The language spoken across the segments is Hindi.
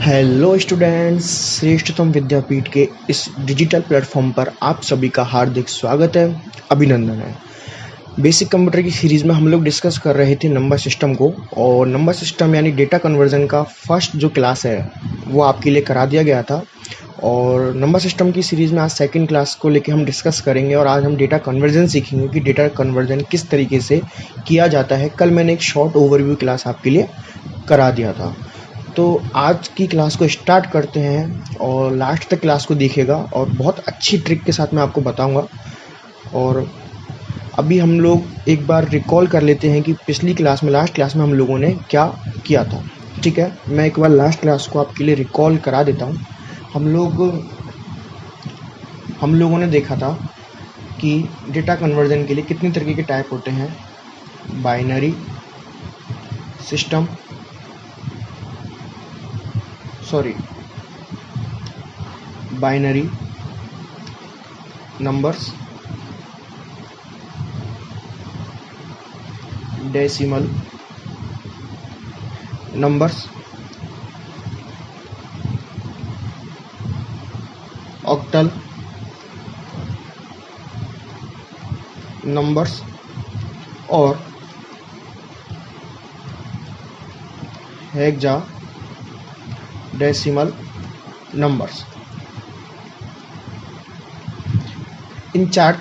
हेलो स्टूडेंट्स, श्रेष्ठतम विद्यापीठ के इस डिजिटल प्लेटफॉर्म पर आप सभी का हार्दिक स्वागत है, अभिनंदन है। बेसिक कंप्यूटर की सीरीज़ में हम लोग डिस्कस कर रहे थे नंबर सिस्टम को, और नंबर सिस्टम यानी डेटा कन्वर्जन का फर्स्ट जो क्लास है वो आपके लिए करा दिया गया था। और नंबर सिस्टम की सीरीज़ में आज सेकंड क्लास को लेके हम डिस्कस करेंगे, और आज हम डेटा कन्वर्जन सीखेंगे कि डेटा कन्वर्जन किस तरीके से किया जाता है। कल मैंने एक शॉर्ट ओवरव्यू क्लास आपके लिए करा दिया था। तो आज की क्लास को स्टार्ट करते हैं और लास्ट तक क्लास को देखिएगा, और बहुत अच्छी ट्रिक के साथ मैं आपको बताऊंगा। और अभी हम लोग एक बार रिकॉल कर लेते हैं कि पिछली क्लास में, लास्ट क्लास में हम लोगों ने क्या किया था। ठीक है, मैं एक बार लास्ट क्लास को आपके लिए रिकॉल करा देता हूं। हम लोगों ने देखा था कि डेटा कन्वर्जन के लिए कितने तरीके के टाइप होते हैं। Binary system, binary numbers, decimal numbers, octal numbers और हेक्सा डेसिमल नंबर्स। इन चार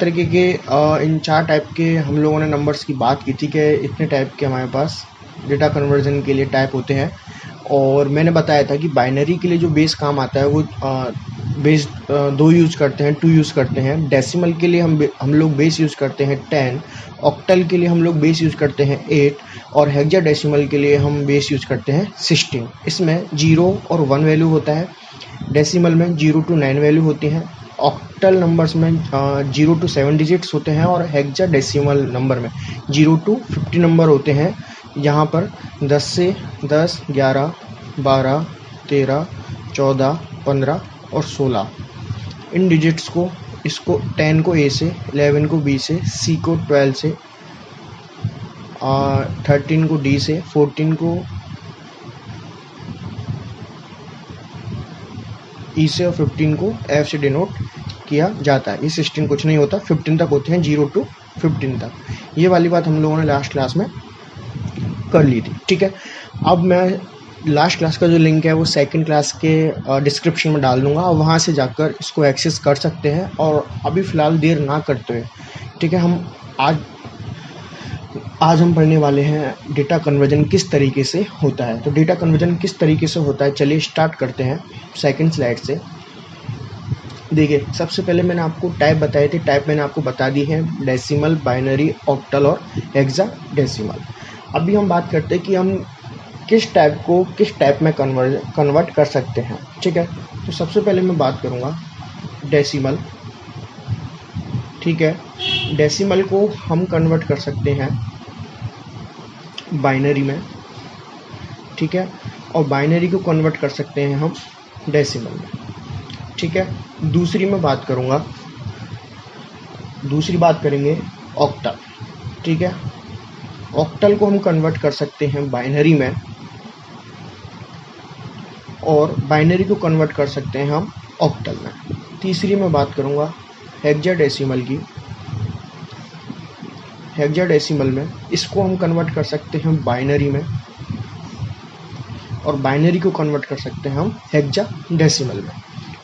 टाइप के हम लोगों ने नंबर्स की बात की थी कि इतने टाइप के हमारे पास डेटा कन्वर्जन के लिए टाइप होते हैं। और मैंने बताया था कि बाइनरी के लिए जो बेस काम आता है वो बेस 2 यूज़ करते हैं, 2 यूज़ करते हैं। डेसिमल के लिए हम लोग बेस यूज़ करते हैं 10। ऑक्टल के लिए हम लोग बेस यूज़ करते हैं 8। और हेक्साडेसिमल के लिए हम बेस यूज़ करते हैं 16। इसमें 0 और 1 वैल्यू होता है। डेसिमल में 0 to 9 वैल्यू होती हैं। ऑक्टल नंबर्स में 0 to 7 डिजिट्स होते हैं, और हेक्साडेसिमल नंबर में 0 to 50 नंबर होते हैं। यहाँ पर 10 से 10, 11, 12, 13, 14, 15 और 16 इन डिजिट्स को, इसको 10 को A से, 11 को B से, C को 12 से, 13 को D से, 14 को E से और 15 को F से डिनोट किया जाता है। ये 16 कुछ नहीं होता, 15 तक होते हैं, 0 to 15 तक। ये वाली बात हम लोगों ने लास्ट क्लास में कर ली थी। ठीक है, अब मैं लास्ट क्लास का जो लिंक है वो सेकंड क्लास के डिस्क्रिप्शन में डाल दूंगा, और वहाँ से जाकर इसको एक्सेस कर सकते हैं। और अभी फ़िलहाल देर ना करते हुए, ठीक है, हम आज हम पढ़ने वाले हैं डेटा कन्वर्जन किस तरीके से होता है। तो डेटा कन्वर्जन किस तरीके से होता है, चलिए स्टार्ट करते हैं सेकंड स्लाइड से। देखिए, सबसे पहले मैंने आपको टाइप बताए थे। टाइप मैंने आपको बता दी है, डेसिमल, बाइनरी, ऑक्टल और हेक्साडेसिमल। अभी हम बात करते हैं कि हम किस टाइप को किस टाइप में कन्वर्ट कर सकते हैं। ठीक है, तो सबसे पहले मैं बात करूँगा डेसिमल। ठीक है, डेसिमल को हम कन्वर्ट कर सकते हैं बाइनरी में। ठीक है, और बाइनरी को कन्वर्ट कर सकते हैं हम डेसिमल में। ठीक है, दूसरी बात करेंगे ऑक्टल। ठीक है, ऑक्टल को हम कन्वर्ट कर सकते हैं बाइनरी में, और बाइनरी को कन्वर्ट कर सकते हैं हम ऑक्टल में। तीसरी मैं बात करूँगा हेक्साडेसिमल की। हेक्साडेसिमल में इसको हम कन्वर्ट कर सकते हैं बाइनरी में, और बाइनरी को कन्वर्ट कर सकते हैं हम हेक्साडेसिमल में।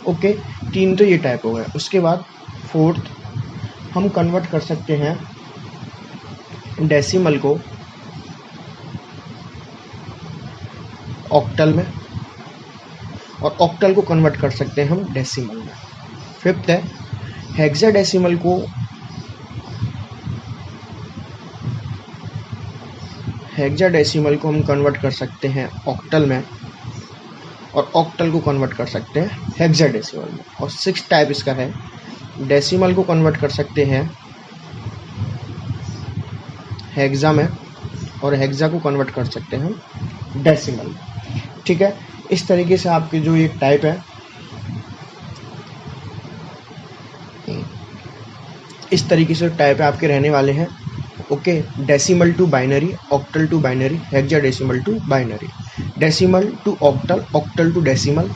ओके, 3 तो ये टाइप हो गए। उसके बाद फोर्थ, हम कन्वर्ट कर सकते हैं डेसिमल को ऑक्टल में, और ऑक्टल को कन्वर्ट कर सकते हैं हम डेसिमल में। फिफ्थ है, हेक्साडेसिमल को हम कन्वर्ट कर सकते हैं ऑक्टल में, और ऑक्टल को कन्वर्ट कर सकते हैं हेक्साडेसिमल में। और 6th टाइप इसका है, डेसिमल को कन्वर्ट कर सकते हैं हेक्सा में, और हेक्सा को कन्वर्ट कर सकते हैं हम डेसिमल में। ठीक है, इस तरीके से आपके जो ये टाइप है, इस तरीके से टाइप आपके रहने वाले हैं। Okay, decimal to binary, octal to binary, hexadecimal to binary. Decimal to octal, octal to decimal,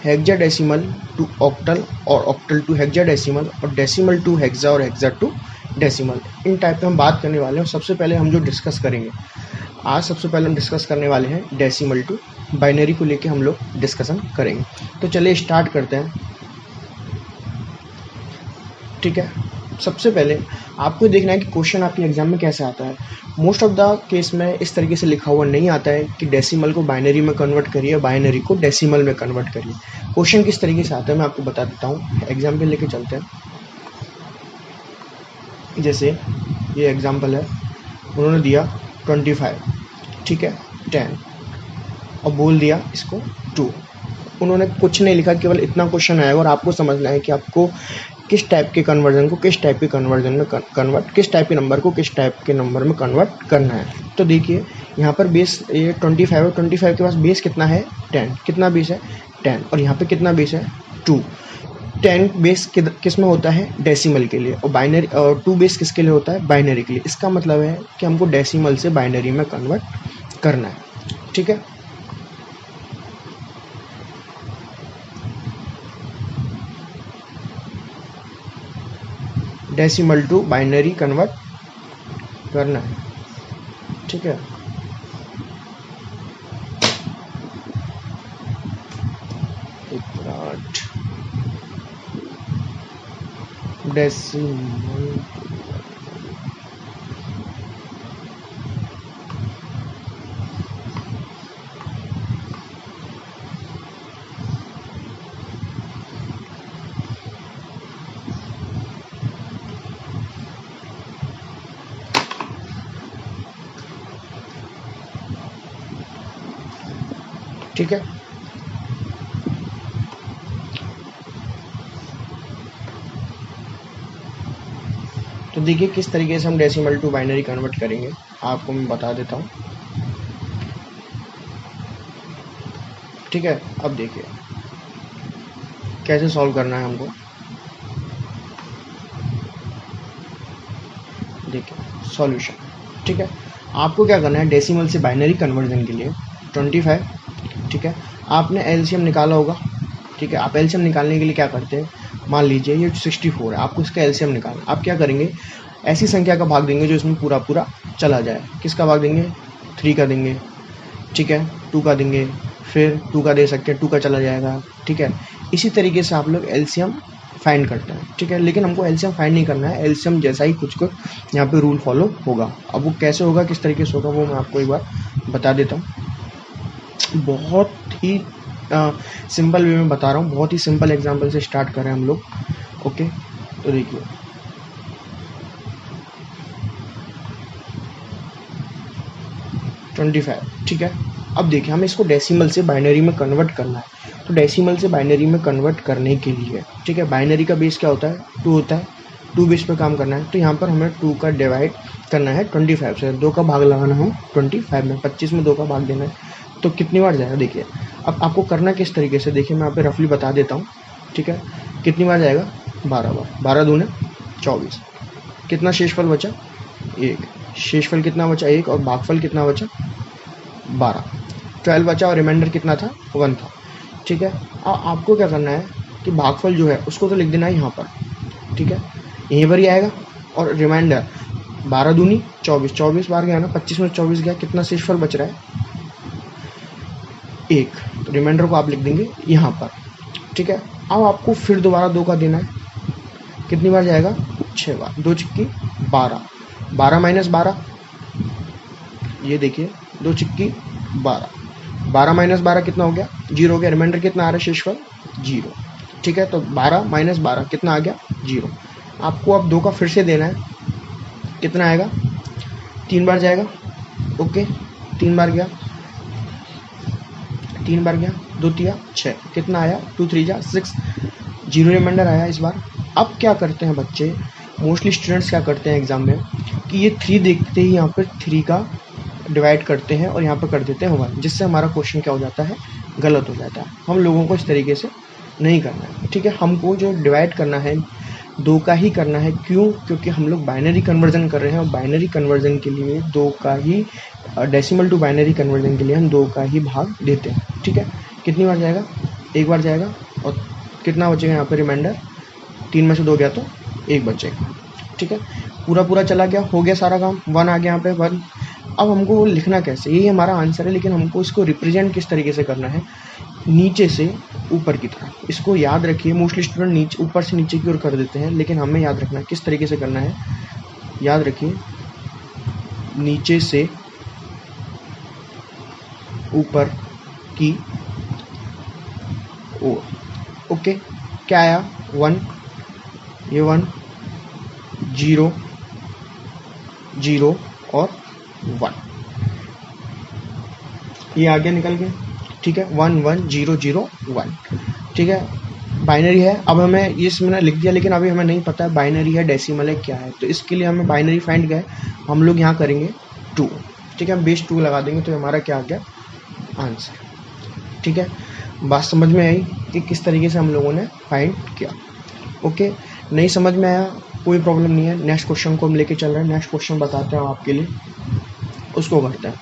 hexadecimal to octal और ऑक्टल टू हेक्साडेसिमल, और डेसिमल टू हेक्सा और हेक्सा टू डेसिमल। इन टाइप पे हम बात करने वाले हैं। सबसे पहले हम जो डिस्कस करेंगे आज, सबसे पहले हम डिस्कस करने वाले हैं डेसिमल टू बाइनरी को लेके हम लोग डिस्कशन करेंगे। तो चलिए स्टार्ट करते हैं। ठीक है, सबसे पहले आपको देखना है कि क्वेश्चन आपके एग्जाम में कैसे आता है। मोस्ट ऑफ द केस में इस तरीके से लिखा हुआ नहीं आता है कि डेसिमल को बाइनरी में कन्वर्ट करिए, बाइनरी को डेसिमल में कन्वर्ट करिए। क्वेश्चन किस तरीके से आता है मैं आपको बता देता हूँ। एग्जाम्पल लेके चलते हैं। जैसे ये एग्जाम्पल है, उन्होंने दिया 25, ठीक है, 10 और बोल दिया इसको 2। उन्होंने कुछ नहीं लिखा, केवल इतना क्वेश्चन आएगा और आपको समझना है कि आपको किस टाइप के कन्वर्जन को किस टाइप के कन्वर्जन में कन्वर्ट, किस टाइप के नंबर को किस टाइप के नंबर में कन्वर्ट करना है। तो देखिए यहाँ पर बेस ये 25 है, 25 के पास बेस कितना है 10, कितना बेस है 10, और यहाँ पे कितना बेस है 2। 10 बेस किस में होता है डेसिमल के लिए, और बाइनरी 2 बेस किसके लिए होता है बाइनरी के लिए। इसका मतलब है कि हमको डेसिमल से बाइनरी में कन्वर्ट करना है। ठीक है, डेसिमल टू बाइनरी कन्वर्ट करना है। ठीक है, डेसिमल ठीक है। तो देखिए किस तरीके से हम डेसिमल टू बाइनरी कन्वर्ट करेंगे, आपको मैं बता देता हूँ। ठीक है, अब देखिए कैसे सॉल्व करना है हमको। देखिए सॉल्यूशन, ठीक है, आपको क्या करना है डेसिमल से बाइनरी कन्वर्जन के लिए 25, ठीक है, आपने एलसीएम निकाला होगा। ठीक है, आप एलसीएम निकालने के लिए क्या करते हैं, मान लीजिए ये 64 है, आपको इसका एलसीएम निकालना। आप क्या करेंगे, ऐसी संख्या का भाग देंगे जो इसमें पूरा पूरा चला जाए। किसका भाग देंगे, 3 का देंगे, ठीक है, 2 का देंगे, फिर 2 का दे सकते हैं, 2 का चला जाएगा। ठीक है, इसी तरीके से आप लोग एलसीएम फाइंड करते हैं। ठीक है, लेकिन हमको एलसीएम फाइंड नहीं करना है, एलसीएम जैसा ही कुछ यहाँ पे रूल फॉलो होगा। अब वो कैसे होगा, किस तरीके से होगा, वो मैं आपको एक बार बता देता हूँ। बहुत ही सिंपल वे में बता रहा हूँ, बहुत ही सिंपल एग्जांपल से स्टार्ट करें हम लोग। ओके, तो देखिए 25, ठीक है। अब देखिए हमें इसको डेसिमल से बाइनरी में कन्वर्ट करना है। तो डेसिमल से बाइनरी में कन्वर्ट करने के लिए, ठीक है, बाइनरी का बेस क्या होता है 2 होता है, 2 बेस पे काम करना है। तो यहाँ पर हमें 2 का डिवाइड करना है 25 से, 2 का भाग लगाना है 25 में, 25 में 2 का भाग देना है। तो कितनी बार जाएगा देखिए। अब आपको करना किस तरीके से, देखिए मैं यहाँ पे रफली बता देता हूँ। ठीक है, कितनी बार जाएगा 12 बार, 12 दूने 24। कितना शेषफल बचा 1, शेषफल कितना बचा 1, और भागफल कितना बचा 12, 12 बचा, और रिमाइंडर कितना था 1 था। ठीक है, अब आपको क्या करना है कि भागफल जो है उसको तो लिख देना है यहाँ पर। ठीक है, यहीं पर ही आएगा, और रिमाइंडर 12 दूनी 24, 24 बार गया ना, 25 में 24 गया, कितना शेषफल बच रहा है 1। तो रिमाइंडर को आप लिख देंगे यहाँ पर। ठीक है, अब आपको फिर दोबारा 2 का देना है, कितनी बार जाएगा 6 बार, 2 चिक्की 12, 12 माइनस 12, ये देखिए 2 चिक्की 12, 12 माइनस 12 कितना हो गया 0 हो गया। रिमाइंडर कितना आ रहा है शेषफल 0। ठीक है, तो 12 माइनस 12 कितना आ गया 0। आपको अब 2 का फिर से देना है, कितना आएगा 3 बार जाएगा। ओके, 3 बार गया, 3 बार गया, 2 तिया 6, कितना आया 2 3 जा 6, 0 रिमाइंडर आया इस बार। अब क्या करते हैं बच्चे, मोस्टली स्टूडेंट्स क्या करते हैं एग्जाम में कि ये 3 देखते ही यहाँ पर 3 का डिवाइड करते हैं और यहाँ पर कर देते हैं 1, जिससे हमारा क्वेश्चन क्या हो जाता है गलत हो जाता है। हम लोगों को इस तरीके से नहीं करना है। ठीक है, हमको जो डिवाइड करना है 2 का ही करना है। क्यों? क्योंकि हम लोग बाइनरी कन्वर्जन कर रहे हैं और बाइनरी कन्वर्जन के लिए 2 का ही डेसिमल टू बाइनरी कन्वर्जन के लिए हम 2 का ही भाग देते हैं। ठीक है, कितनी बार जाएगा? एक बार जाएगा और कितना बचेगा यहाँ पे रिमाइंडर? 3 में से 2 गया तो 1 बचेगा। ठीक है, पूरा चला गया, हो गया सारा काम। 1 आ गया यहाँ पे 1। अब हमको लिखना कैसे? यही हमारा आंसर है, लेकिन हमको इसको रिप्रेजेंट किस तरीके से करना है? नीचे से ऊपर की तरफ। इसको याद रखिए, मोस्टली स्टूडेंट नीचे ऊपर से नीचे की ओर कर देते हैं, लेकिन हमें याद रखना है किस तरीके से करना है। याद रखिए, नीचे से ऊपर की ओर। ओके, क्या आया? 1, ये 1, 0 0 और 1, ये आगे निकल गया। ठीक है, 1 1 0 0 1। ठीक है, बाइनरी है। अब हमें ये मैंने लिख दिया, लेकिन अभी हमें नहीं पता है बाइनरी है डेसिमल है क्या है, तो इसके लिए हमें बाइनरी फाइंड क्या है, हम लोग यहाँ करेंगे 2। ठीक है, हम बेस 2 लगा देंगे तो हमारा क्या आ गया? आंसर। ठीक है, बात समझ में आई कि किस तरीके से हम लोगों ने फाइंड किया। ओके, नहीं समझ में आया कोई प्रॉब्लम नहीं है। नेक्स्ट क्वेश्चन को हम लेके चल रहे हैं। नेक्स्ट क्वेश्चन बताते हैं आपके लिए, उसको करते हैं।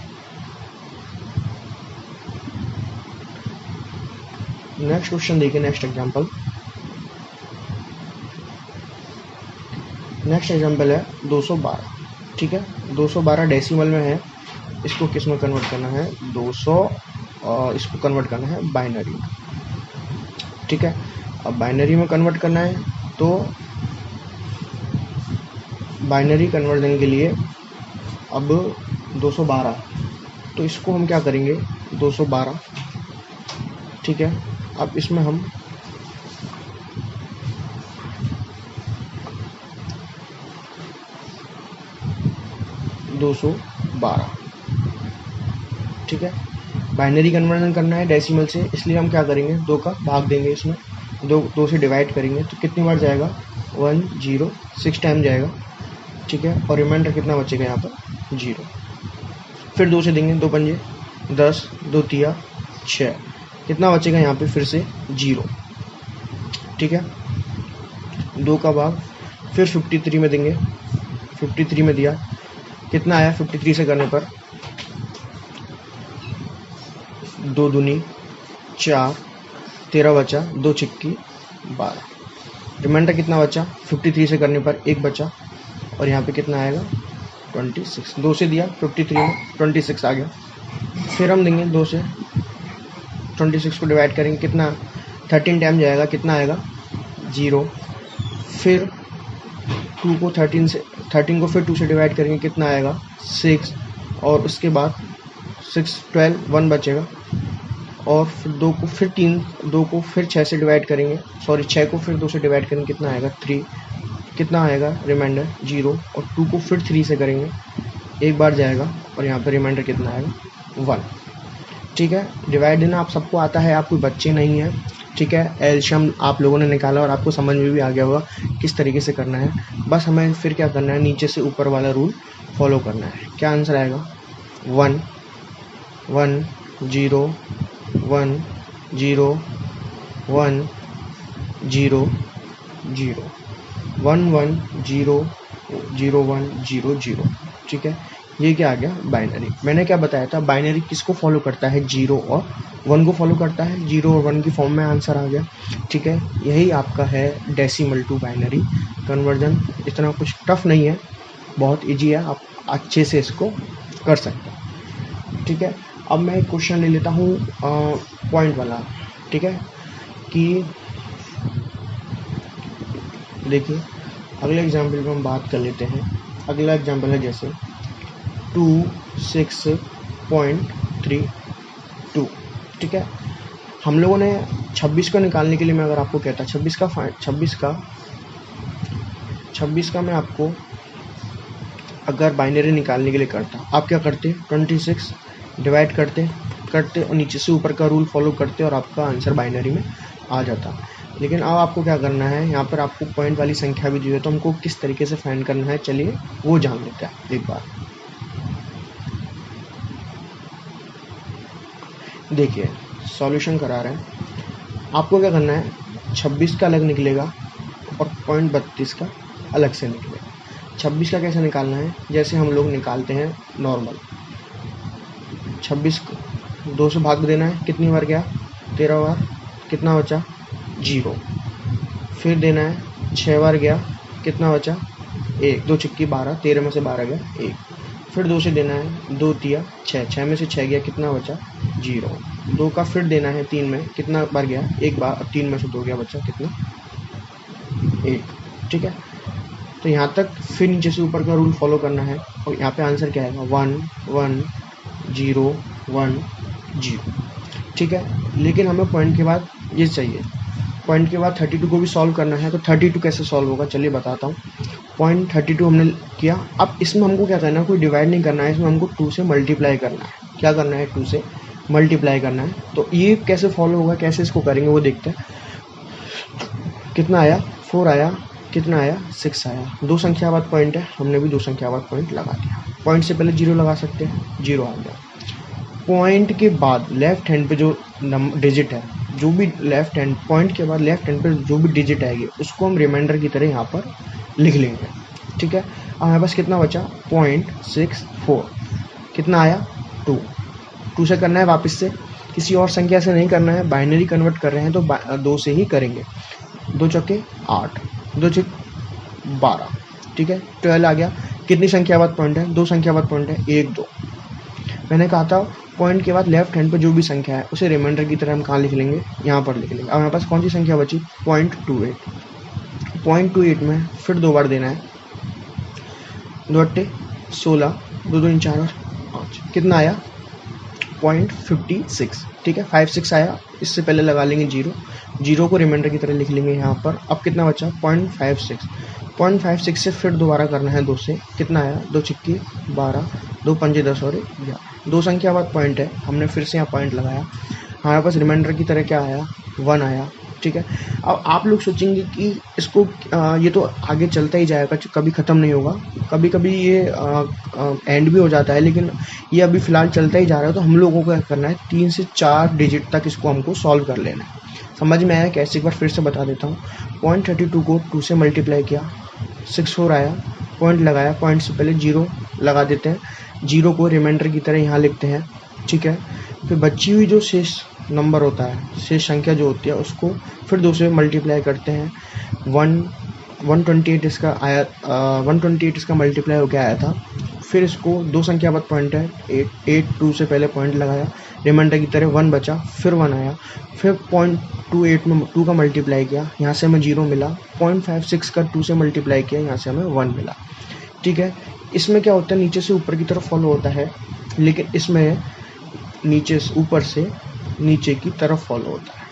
नेक्स्ट क्वेश्चन देखिए, नेक्स्ट एग्जांपल है 212। ठीक है, 212 डेसिमल में है। इसको किस में कन्वर्ट करना है? 200, इसको कन्वर्ट करना है बाइनरी में। ठीक है, अब बाइनरी में कन्वर्ट करना है तो बाइनरी कन्वर्जन के लिए अब 212, तो इसको हम क्या करेंगे? 212। ठीक है, अब इसमें हम 212। ठीक है, बाइनरी कन्वर्जन करना है डेसिमल से, इसलिए हम क्या करेंगे? 2 का भाग देंगे, इसमें 2 से डिवाइड करेंगे तो कितनी बार जाएगा? 1 0 6 टाइम जाएगा। ठीक है, और रिमाइंडर कितना बचेगा यहाँ पर? 0। फिर 2 से देंगे, 2 पंजे 10, 2 तिया 6, कितना बचेगा यहाँ पे? फिर से 0। ठीक है, 2 का भाग फिर 53 में देंगे, 53 में दिया, कितना आया? 53 से करने पर 2 दूनी 4, 13 बचा, 2 छिक्की 12। रिमाइंडर कितना बचा? 53 से करने पर 1 बचा, और यहाँ पे कितना आएगा? 26। 2 से दिया 53 में 26 आ गया। फिर हम देंगे 2 से 26 को डिवाइड करेंगे, कितना? 13 टाइम जाएगा, कितना आएगा? 0। फिर 2 को 13 को फिर 2 से डिवाइड करेंगे, कितना आएगा? 6, और उसके बाद 6 12 1 बचेगा, और फिर 2 को फिर 6 से डिवाइड करेंगे, 6 को फिर 2 से डिवाइड करेंगे, कितना आएगा? 3, कितना आएगा रिमाइंडर? 0, और 2 को फिर 3 से करेंगे, एक बार जाएगा, और यहाँ पर रिमाइंडर कितना आएगा? 1। ठीक है, डिवाइड देना आप सबको आता है, आप कोई बच्चे नहीं हैं। ठीक है, एलशियम आप लोगों ने निकाला और आपको समझ में भी आ गया होगा किस तरीके से करना है। बस हमें फिर क्या करना है? नीचे से ऊपर वाला रूल फॉलो करना है। क्या आंसर आएगा? 1 1 0 1 0 1 0 0 1 1 0 0 1 0 0। ठीक है, ये क्या आ गया? बाइनरी। मैंने क्या बताया था? बाइनरी किसको फॉलो करता है? 0 और 1 को फॉलो करता है। 0 और 1 की फॉर्म में आंसर आ गया। ठीक है, यही आपका है डेसिमल टू बाइनरी कन्वर्जन। इतना कुछ टफ नहीं है, बहुत इजी है, आप अच्छे से इसको कर सकते हैं। ठीक है, अब मैं एक क्वेश्चन ले लेता हूँ पॉइंट वाला। ठीक है, कि देखिए अगले एग्जाम्पल में हम बात कर लेते हैं। अगला एग्जाम्पल है जैसे 26.32। ठीक है, हम लोगों ने 26 को निकालने के लिए, मैं अगर आपको कहता 26 का मैं आपको अगर बाइनरी निकालने के लिए करता, आप क्या करते? 26 डिवाइड करते और नीचे से ऊपर का रूल फॉलो करते और आपका आंसर बाइनरी में आ जाता। लेकिन अब आपको क्या करना है? यहाँ पर आपको पॉइंट वाली संख्या भी दी है, तो हमको किस तरीके से फाइंड करना है, चलिए वो जान लेते हैं एक बार। देखिए सॉल्यूशन करा रहे हैं, आपको क्या करना है? 26 का अलग निकलेगा, और 0.32 का अलग से निकले। 26 का कैसे निकालना है, जैसे हम लोग निकालते हैं नॉर्मल। 26 को 2 से भाग देना है, कितनी बार गया 13 बार, कितना बचा 0। फिर देना है 6 बार गया, कितना बचा 1, 2 छिक्की 12, 13 में से 12 गया 1। फिर 2 से देना है, 2 तिया 6, 6 में से 6 गया, कितना बचा 0। 2 का फिर देना है 3 में, कितना बार गया 1 बार, 3 में से 2 गया, बचा कितना 1। ठीक है, तो यहाँ तक फिर नीचे से ऊपर का रूल फॉलो करना है और यहाँ पे आंसर क्या आएगा 1 1 0 1 0। ठीक है, लेकिन हमें पॉइंट के बाद ये चाहिए, पॉइंट के बाद 32 को भी सॉल्व करना है। तो 32 कैसे सॉल्व होगा चलिए बताता हूँ। पॉइंट 32 हमने किया, अब इसमें हमको क्या करना है, कोई डिवाइड नहीं करना है, इसमें हमको 2 से मल्टीप्लाई करना है। क्या करना है 2 से मल्टीप्लाई करना है। तो ये कैसे फॉलो होगा, कैसे इसको करेंगे वो देखते हैं। कितना आया 4 आया, कितना आया 6 आया, 2 संख्या बाद पॉइंट है, हमने भी 2 संख्या बाद पॉइंट लगा दिया। पॉइंट से पहले 0 लगा सकते हैं, 0 आ गया। पॉइंट के बाद लेफ्ट हैंड पे जो डिजिट है, जो भी लेफ्ट हैंड पॉइंट के बाद लेफ्ट हैंड पे जो भी डिजिट आएगी उसको हम रिमाइंडर की तरह यहाँ पर लिख लेंगे। ठीक है, अब हमारे पास कितना बचा 0.64, कितना आया 2। 2 से करना है वापस से, किसी और संख्या से नहीं करना है, बाइनरी कन्वर्ट कर रहे हैं तो 2 से ही करेंगे। 2 चौके 8, 2 छिक 12। ठीक है, 12 आ गया। कितनी संख्या बाद पॉइंट है, 2 संख्या बाद पॉइंट है 1 2। मैंने कहा था पॉइंट के बाद लेफ्ट हैंड पे जो भी संख्या है उसे रिमाइंडर की तरह हम कहाँ लिख लेंगे, यहाँ पर लिख लेंगे। अब हमारे पास कौन सी संख्या बची 0.28। 0.28 में फिर 2 बार देना है, 2 अट्टे 16, 2 2 4 और 5, कितना आया 0.56। ठीक है, 56 आया। इससे पहले लगा लेंगे 0, 0 को रिमाइंडर की तरह लिख लेंगे यहाँ पर। अब कितना बचा 0.56। 0.56 से फिर दोबारा करना है 2 से, कितना आया 2 छिक्की 12, 2 पंजे 10 और 11। 2 संख्या बाद पॉइंट है, हमने फिर से यहाँ पॉइंट लगाया, हमारे पास रिमाइंडर की तरह क्या आया 1 आया। ठीक है, अब आप लोग सोचेंगे कि इसको ये तो आगे चलता ही जाएगा, कभी ख़त्म नहीं होगा, कभी कभी ये एंड भी हो जाता है, लेकिन ये अभी फ़िलहाल चलता ही जा रहा है। तो हम लोगों को क्या करना है 3 से 4 डिजिट तक इसको हमको सॉल्व कर लेना है। समझ में आया कैसे, एक बार फिर से बता देता हूँ। 0.32 को 2 से मल्टीप्लाई किया, 64 आया, पॉइंट लगाया, पॉइंट से पहले 0 लगा देते हैं, 0 को रिमाइंडर की तरह यहाँ लिखते हैं। ठीक है, फिर बची हुई जो शेष नंबर होता है, शेष संख्या जो होती है, उसको फिर 2 से मल्टीप्लाई करते हैं। 128 इसका आया, 128 इसका मल्टीप्लाई होकर आया था। फिर इसको 2 संख्या बाद पॉइंट है 8, 2 से पहले पॉइंट लगाया, रिमाइंडर की तरह 1 बचा, फिर 1 आया। फिर 0.28 में 2 का मल्टीप्लाई किया, यहाँ से हमें 0 मिला। 0.56 का 2 से मल्टीप्लाई किया, यहाँ से हमें 1 मिला। ठीक है, इसमें क्या होता है नीचे से ऊपर की तरफ फॉलो होता है, लेकिन इसमें नीचे से ऊपर से नीचे की तरफ फॉलो होता है।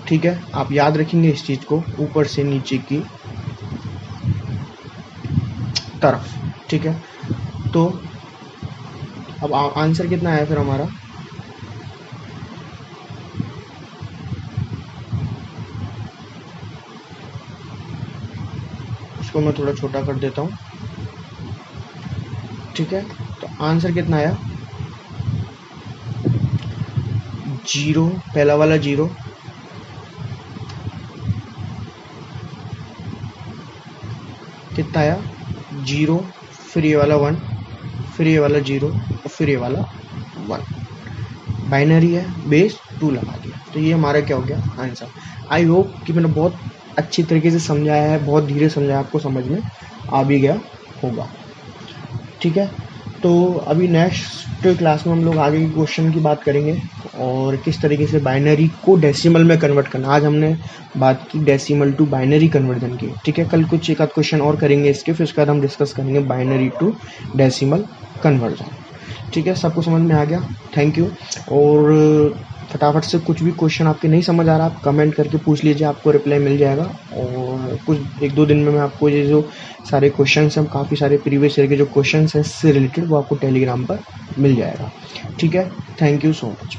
ठीक है, आप याद रखेंगे इस चीज़ को, ऊपर से नीचे की तरफ। ठीक है, तो अब आंसर कितना आया फिर हमारा, इसको मैं थोड़ा छोटा कर देता हूँ। ठीक है, तो आंसर कितना आया 0, पहला वाला 0, कितना आया 0, फिर ये वाला 1, फिर ये वाला 0 और फिर ये वाला 1। बाइनरी है, बेस 2 लगा दिया, तो ये हमारा क्या हो गया आंसर। आई होप कि मैंने बहुत अच्छी तरीके से समझाया है, बहुत धीरे समझाया, आपको समझ में आ भी गया होगा। ठीक है, तो अभी नेक्स्ट क्लास में हम लोग आगे के क्वेश्चन की बात करेंगे और किस तरीके से बाइनरी को डेसिमल में कन्वर्ट करना। आज हमने बात की डेसिमल टू बाइनरी कन्वर्जन की। ठीक है, कल कुछ एक आध क्वेश्चन और करेंगे इसके, फिर उसके बाद हम डिस्कस करेंगे बाइनरी टू डेसिमल कन्वर्जन। ठीक है, सबको समझ में आ गया, थैंक यू। और फटाफट से कुछ भी क्वेश्चन आपके नहीं समझ आ रहा, आप कमेंट करके पूछ लीजिए, आपको रिप्लाई मिल जाएगा। और कुछ 1-2 दिन में मैं आपको ये जो सारे क्वेश्चंस हैं, काफ़ी सारे प्रीवियस ईयर के जो क्वेश्चंस हैं इससे रिलेटेड, वो आपको टेलीग्राम पर मिल जाएगा। ठीक है, थैंक यू सो मच।